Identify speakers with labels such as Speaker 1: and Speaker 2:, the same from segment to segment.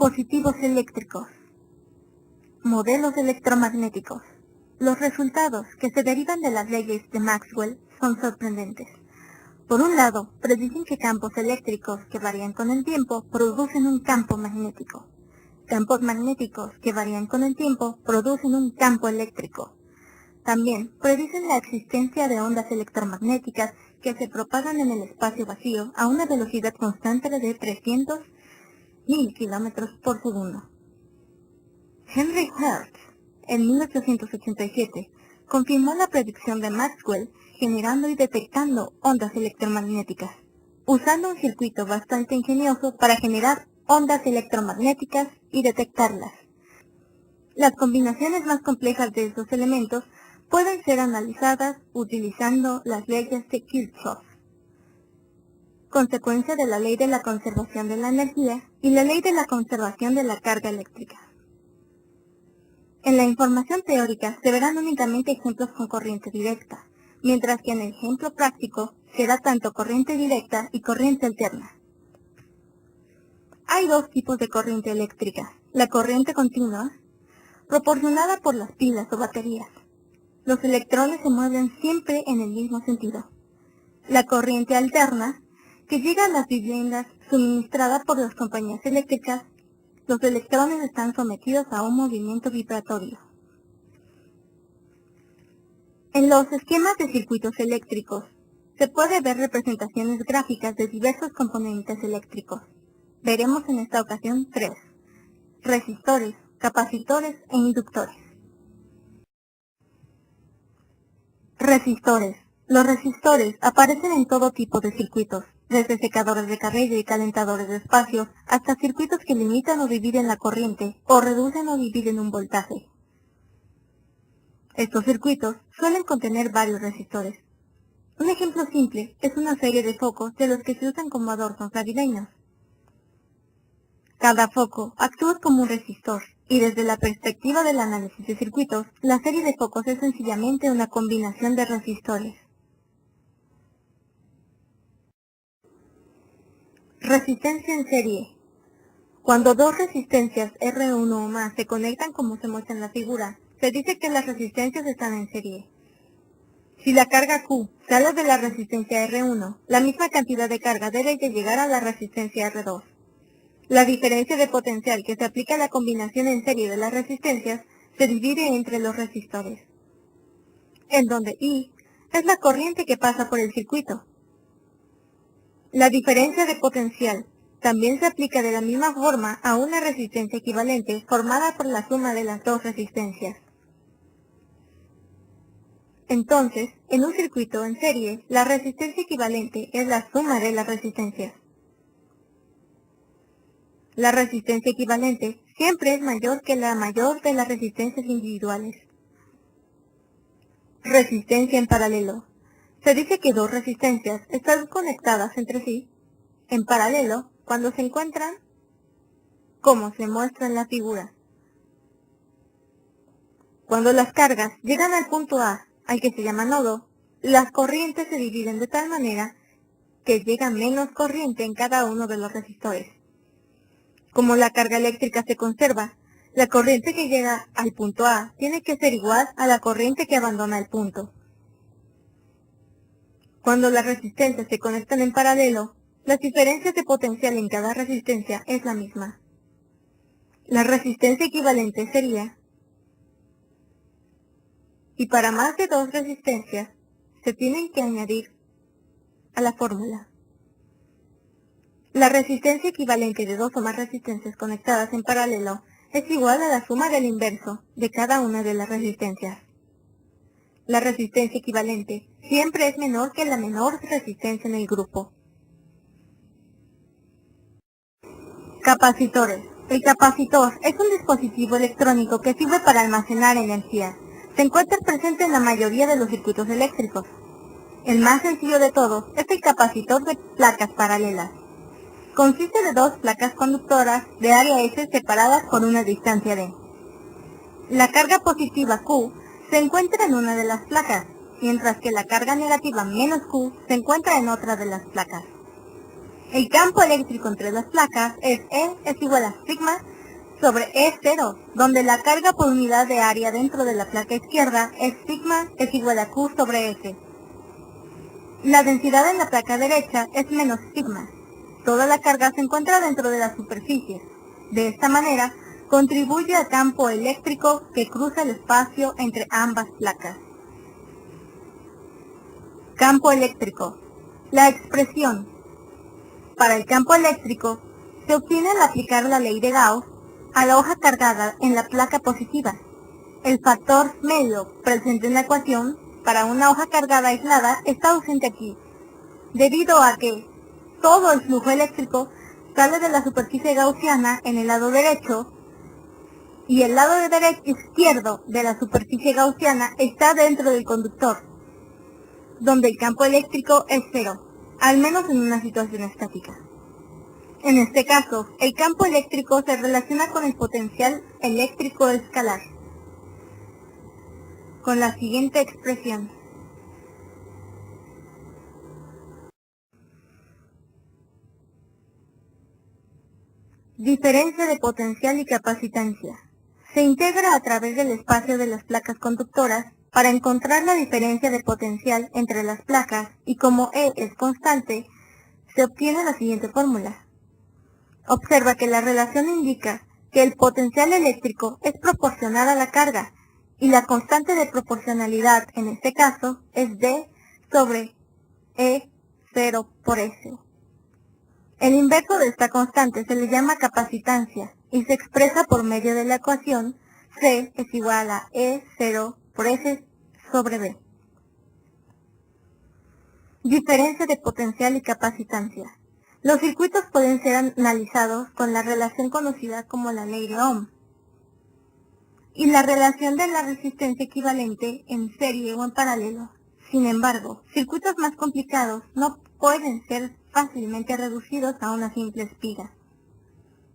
Speaker 1: Dispositivos eléctricos. Modelos electromagnéticos. Los resultados que se derivan de las leyes de Maxwell son sorprendentes. Por un lado, predicen que campos eléctricos que varían con el tiempo producen un campo magnético. Campos magnéticos que varían con el tiempo producen un campo eléctrico. También predicen la existencia de ondas electromagnéticas que se propagan en el espacio vacío a una velocidad constante de 300.000 kilómetros por segundo. Henry Hertz, en 1887, confirmó la predicción de Maxwell generando y detectando ondas electromagnéticas, usando un circuito bastante ingenioso para generar ondas electromagnéticas y detectarlas. Las combinaciones más complejas de esos elementos pueden ser analizadas utilizando las leyes de Kirchhoff, consecuencia de la ley de la conservación de la energía y la ley de la conservación de la carga eléctrica. En la información teórica se verán únicamente ejemplos con corriente directa, mientras que en el ejemplo práctico será tanto corriente directa y corriente alterna. Hay dos tipos de corriente eléctrica: la corriente continua, proporcionada por las pilas o baterías. Los electrones se mueven siempre en el mismo sentido. La corriente alterna, que llega a las viviendas suministrada por las compañías eléctricas. Los electrones están sometidos a un movimiento vibratorio. En los esquemas de circuitos eléctricos se puede ver representaciones gráficas de diversos componentes eléctricos. Veremos en esta ocasión 3: resistores, capacitores e inductores. Resistores. Los resistores aparecen en todo tipo de circuitos, desde secadores de cabello y calentadores de espacios, hasta circuitos que limitan o dividen la corriente, o reducen o dividen un voltaje. Estos circuitos suelen contener varios resistores. Un ejemplo simple es una serie de focos de los que se usan como adornos navideños. Cada foco actúa como un resistor, y desde la perspectiva del análisis de circuitos, la serie de focos es sencillamente una combinación de resistores. Resistencia en serie. Cuando dos resistencias R1 o más se conectan como se muestra en la figura, se dice que las resistencias están en serie. Si la carga Q sale de la resistencia R1, la misma cantidad de carga debe de llegar a la resistencia R2. La diferencia de potencial que se aplica a la combinación en serie de las resistencias se divide entre los resistores, en donde I es la corriente que pasa por el circuito. La diferencia de potencial también se aplica de la misma forma a una resistencia equivalente formada por la suma de las dos resistencias. Entonces, en un circuito en serie, la resistencia equivalente es la suma de las resistencias. La resistencia equivalente siempre es mayor que la mayor de las resistencias individuales. Resistencia en paralelo. Se dice que dos resistencias están conectadas entre sí, en paralelo, cuando se encuentran, como se muestra en la figura. Cuando las cargas llegan al punto A, al que se llama nodo, las corrientes se dividen de tal manera que llega menos corriente en cada uno de los resistores. Como la carga eléctrica se conserva, la corriente que llega al punto A tiene que ser igual a la corriente que abandona el punto. Cuando las resistencias se conectan en paralelo, las diferencias de potencial en cada resistencia es la misma. La resistencia equivalente sería, y para más de dos resistencias, se tienen que añadir a la fórmula. La resistencia equivalente de dos o más resistencias conectadas en paralelo es igual a la suma del inverso de cada una de las resistencias. La resistencia equivalente siempre es menor que la menor resistencia en el grupo. Capacitores. El capacitor es un dispositivo electrónico que sirve para almacenar energía. Se encuentra presente en la mayoría de los circuitos eléctricos. El más sencillo de todos es el capacitor de placas paralelas. Consiste de dos placas conductoras de área S separadas por una distancia d. La carga positiva Q se encuentra en una de las placas, mientras que la carga negativa menos Q se encuentra en otra de las placas. El campo eléctrico entre las placas es E es igual a sigma sobre E0, donde la carga por unidad de área dentro de la placa izquierda es sigma es igual a Q sobre S. La densidad en la placa derecha es menos sigma. Toda la carga se encuentra dentro de la superficie. De esta manera, contribuye al campo eléctrico que cruza el espacio entre ambas placas. Campo eléctrico. La expresión para el campo eléctrico se obtiene al aplicar la ley de Gauss a la hoja cargada en la placa positiva. El factor Melo presente en la ecuación para una hoja cargada aislada está ausente aquí, debido a que todo el flujo eléctrico sale de la superficie gaussiana en el lado derecho y el lado izquierdo de la superficie gaussiana está dentro del conductor, donde el campo eléctrico es cero, al menos en una situación estática. En este caso, el campo eléctrico se relaciona con el potencial eléctrico escalar, con la siguiente expresión. Diferencia de potencial y capacitancia. Se integra a través del espacio de las placas conductoras para encontrar la diferencia de potencial entre las placas y como E es constante, se obtiene la siguiente fórmula. Observa que la relación indica que el potencial eléctrico es proporcional a la carga y la constante de proporcionalidad en este caso es D sobre E0 por S. El inverso de esta constante se le llama capacitancia y se expresa por medio de la ecuación C es igual a E0 por S sobre B. Diferencia de potencial y capacitancia. Los circuitos pueden ser analizados con la relación conocida como la ley de Ohm y la relación de la resistencia equivalente en serie o en paralelo. Sin embargo, circuitos más complicados no pueden ser fácilmente reducidos a una simple espiga.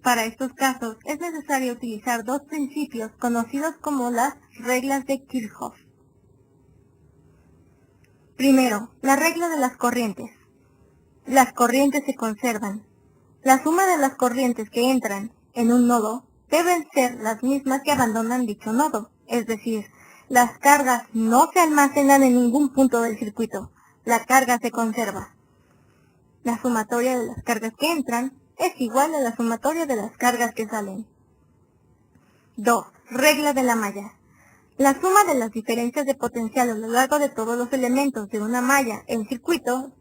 Speaker 1: Para estos casos es necesario utilizar dos principios conocidos como las reglas de Kirchhoff. Primero, la regla de las corrientes. Las corrientes se conservan. La suma de las corrientes que entran en un nodo deben ser las mismas que abandonan dicho nodo, es decir, las cargas no se almacenan en ningún punto del circuito, la carga se conserva. La sumatoria de las cargas que entran es igual a la sumatoria de las cargas que salen. 2. Regla de la malla. La suma de las diferencias de potencial a lo largo de todos los elementos de una malla en circuito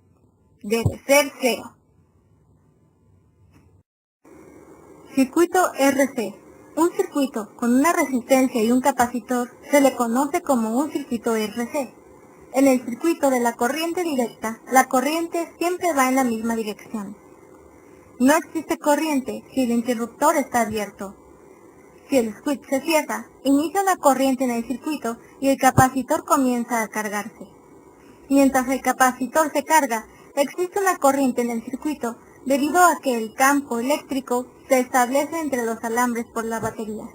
Speaker 1: debe ser cero. Circuito RC. Un circuito con una resistencia y un capacitor se le conoce como un circuito RC. En el circuito de la corriente directa, la corriente siempre va en la misma dirección. No existe corriente si el interruptor está abierto. Si el switch se cierra, inicia una corriente en el circuito y el capacitor comienza a cargarse. Mientras el capacitor se carga, existe una corriente en el circuito debido a que el campo eléctrico se establece entre los alambres por la batería,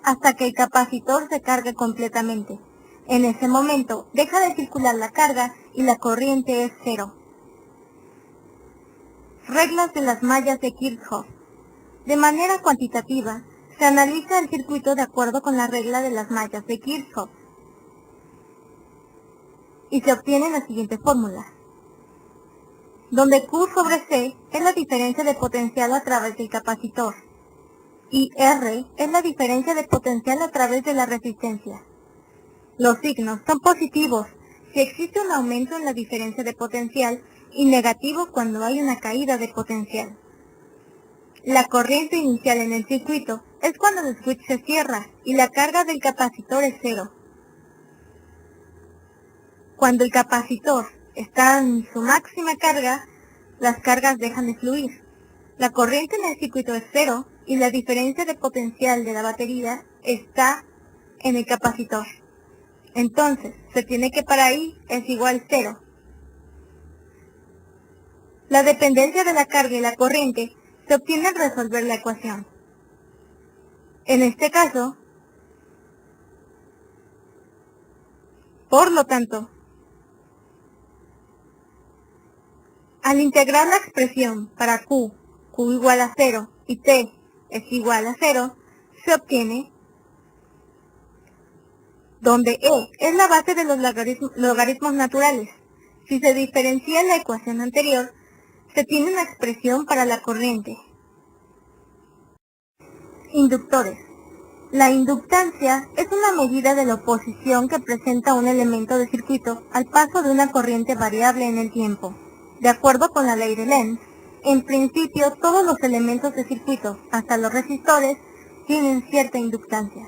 Speaker 1: hasta que el capacitor se cargue completamente. En ese momento deja de circular la carga y la corriente es cero. Reglas de las mallas de Kirchhoff. De manera cuantitativa, se analiza el circuito de acuerdo con la regla de las mallas de Kirchhoff y se obtiene la siguiente fórmula, donde Q sobre C es la diferencia de potencial a través del capacitor y R es la diferencia de potencial a través de la resistencia. Los signos son positivos si existe un aumento en la diferencia de potencial y negativo cuando hay una caída de potencial. La corriente inicial en el circuito es cuando el switch se cierra y la carga del capacitor es cero. Cuando el capacitor está en su máxima carga, las cargas dejan de fluir. La corriente en el circuito es cero y la diferencia de potencial de la batería está en el capacitor. Entonces, se tiene que para I es igual cero. La dependencia de la carga y la corriente se obtiene al resolver la ecuación. En este caso, por lo tanto, al integrar la expresión para Q igual a 0 y T es igual a 0, se obtiene donde E es la base de los logaritmos naturales. Si se diferencia la ecuación anterior, se tiene una expresión para la corriente. Inductores. La inductancia es una medida de la oposición que presenta un elemento de circuito al paso de una corriente variable en el tiempo. De acuerdo con la ley de Lenz, en principio todos los elementos de circuito, hasta los resistores, tienen cierta inductancia.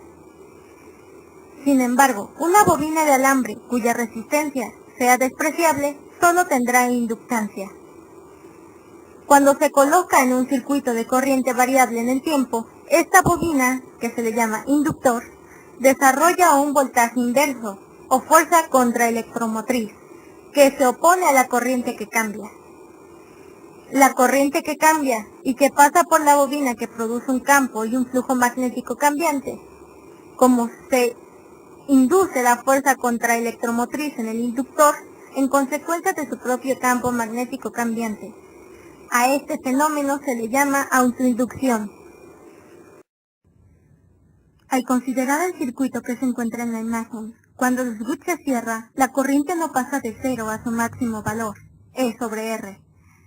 Speaker 1: Sin embargo, una bobina de alambre cuya resistencia sea despreciable solo tendrá inductancia. Cuando se coloca en un circuito de corriente variable en el tiempo, esta bobina, que se le llama inductor, desarrolla un voltaje inverso o fuerza contraelectromotriz, que se opone a la corriente que cambia. La corriente que cambia y que pasa por la bobina que produce un campo y un flujo magnético cambiante, como se induce la fuerza contraelectromotriz en el inductor en consecuencia de su propio campo magnético cambiante. A este fenómeno se le llama autoinducción. Al considerar el circuito que se encuentra en la imagen, cuando el switch se cierra, la corriente no pasa de 0 a su máximo valor, E sobre R.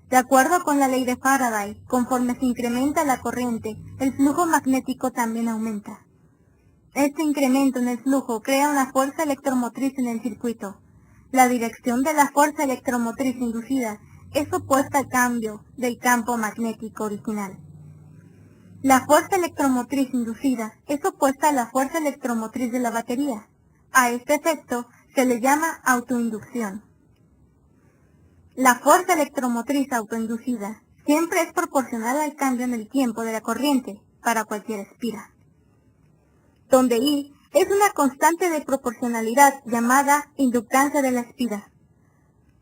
Speaker 1: De acuerdo con la ley de Faraday, conforme se incrementa la corriente, el flujo magnético también aumenta. Este incremento en el flujo crea una fuerza electromotriz en el circuito. La dirección de la fuerza electromotriz inducida es opuesta al cambio del campo magnético original. La fuerza electromotriz inducida es opuesta a la fuerza electromotriz de la batería. A este efecto se le llama autoinducción. La fuerza electromotriz autoinducida siempre es proporcional al cambio en el tiempo de la corriente para cualquier espira, donde I es una constante de proporcionalidad llamada inductancia de la espira,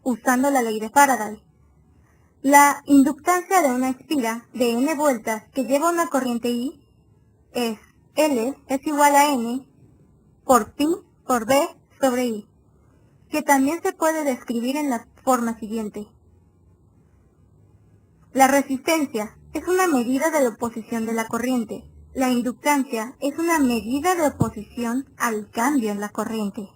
Speaker 1: usando la ley de Faraday. La inductancia de una espira de n vueltas que lleva una corriente I es L es igual a n por pi por B sobre I, que también se puede describir en la forma siguiente. La resistencia es una medida de la oposición de la corriente. La inductancia es una medida de oposición al cambio en la corriente.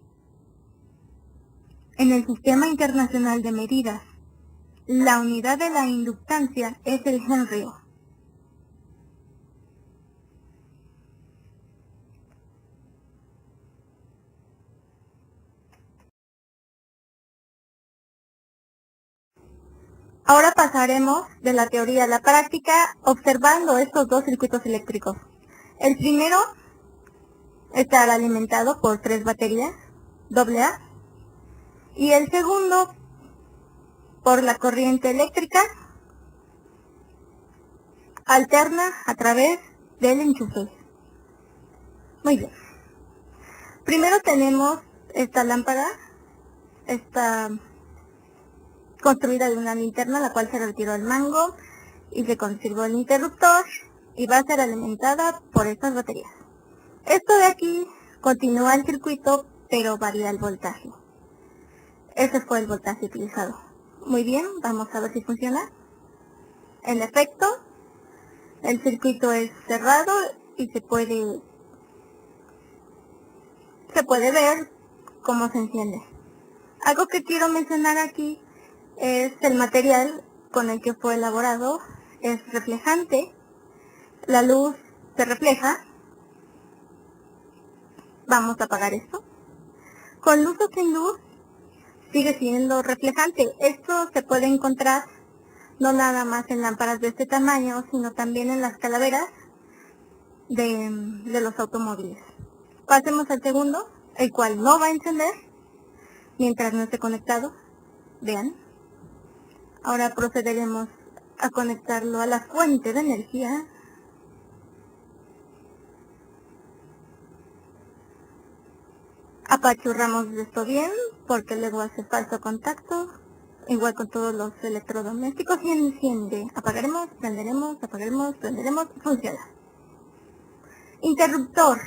Speaker 1: En el Sistema Internacional de Medidas, la unidad de la inductancia es el Henry. Ahora pasaremos de la teoría a la práctica observando estos dos circuitos eléctricos. El primero estará alimentado por 3 baterías AA y el segundo por la corriente eléctrica alterna a través del enchufe. Muy bien. Primero tenemos esta lámpara, está construida de una linterna, la cual se retiró el mango y se conservó el interruptor y va a ser alimentada por estas baterías. Esto de aquí continúa el circuito, pero varía el voltaje. Ese fue el voltaje utilizado. Muy bien, vamos a ver si funciona. En efecto, el circuito es cerrado y se puede ver cómo se enciende. Algo que quiero mencionar aquí es el material con el que fue elaborado. Es reflejante, la luz se refleja. Vamos a apagar esto. Con luz o sin luz sigue siendo reflejante. Esto se puede encontrar no nada más en lámparas de este tamaño, sino también en las calaveras de los automóviles. Pasemos al segundo, el cual no va a encender mientras no esté conectado. Vean. Ahora procederemos a conectarlo a la fuente de energía. Apachurramos esto bien, porque luego hace falso contacto, igual con todos los electrodomésticos, y enciende. Apagaremos, prenderemos, funciona. Interruptor.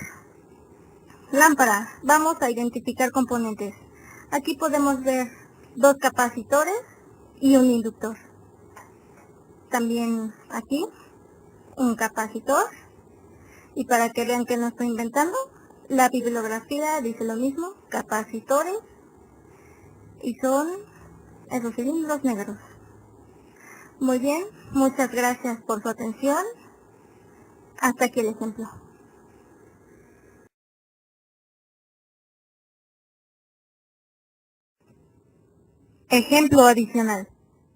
Speaker 1: Lámpara. Vamos a identificar componentes. Aquí podemos ver 2 capacitores y un inductor. También aquí un capacitor Y para que vean que no estoy inventando, la bibliografía dice lo mismo, capacitores, y son esos cilindros negros. Muy bien, muchas gracias por su atención. Hasta aquí el ejemplo. Ejemplo adicional.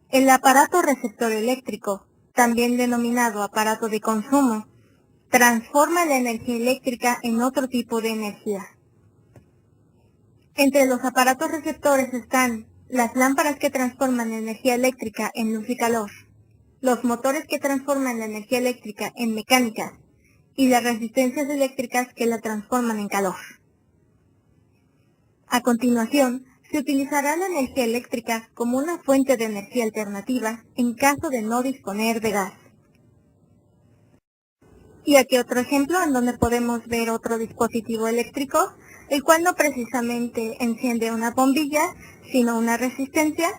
Speaker 1: El aparato receptor eléctrico, también denominado aparato de consumo, transforma la energía eléctrica en otro tipo de energía. Entre los aparatos receptores están las lámparas que transforman la energía eléctrica en luz y calor, los motores que transforman la energía eléctrica en mecánica y las resistencias eléctricas que la transforman en calor. A continuación, se utilizará la energía eléctrica como una fuente de energía alternativa en caso de no disponer de gas. Y aquí otro ejemplo en donde podemos ver otro dispositivo eléctrico, el cual no precisamente enciende una bombilla, sino una resistencia.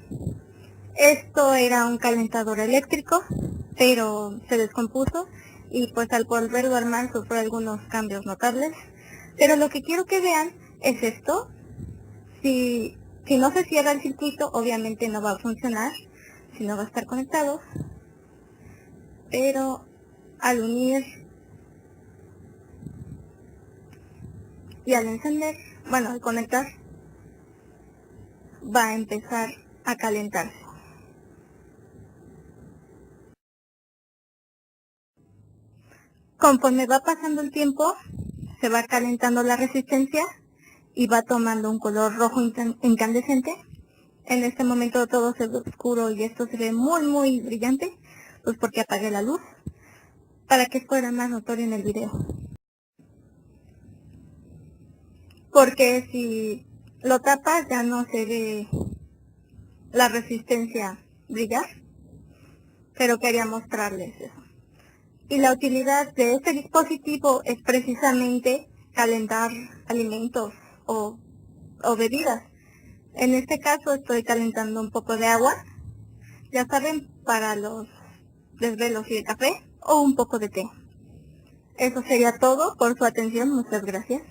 Speaker 1: Esto era un calentador eléctrico, pero se descompuso y pues al volverlo a armar sufrió algunos cambios notables. Pero lo que quiero que vean es esto. Si no se cierra el circuito, obviamente no va a funcionar, si no va a estar conectado. Pero al unir y al encender, bueno, al conectar, va a empezar a calentarse. Conforme va pasando el tiempo, se va calentando la resistencia y va tomando un color rojo incandescente. En este momento todo se ve oscuro y esto se ve muy brillante, pues porque apagué la luz, para que fuera más notorio en el video. Porque si lo tapas ya no se ve la resistencia brillar, pero quería mostrarles eso. Y la utilidad de este dispositivo es precisamente calentar alimentos o bebidas. En este caso estoy calentando un poco de agua, ya saben, para los desvelos y el café, o un poco de té. Eso sería todo por su atención, muchas gracias.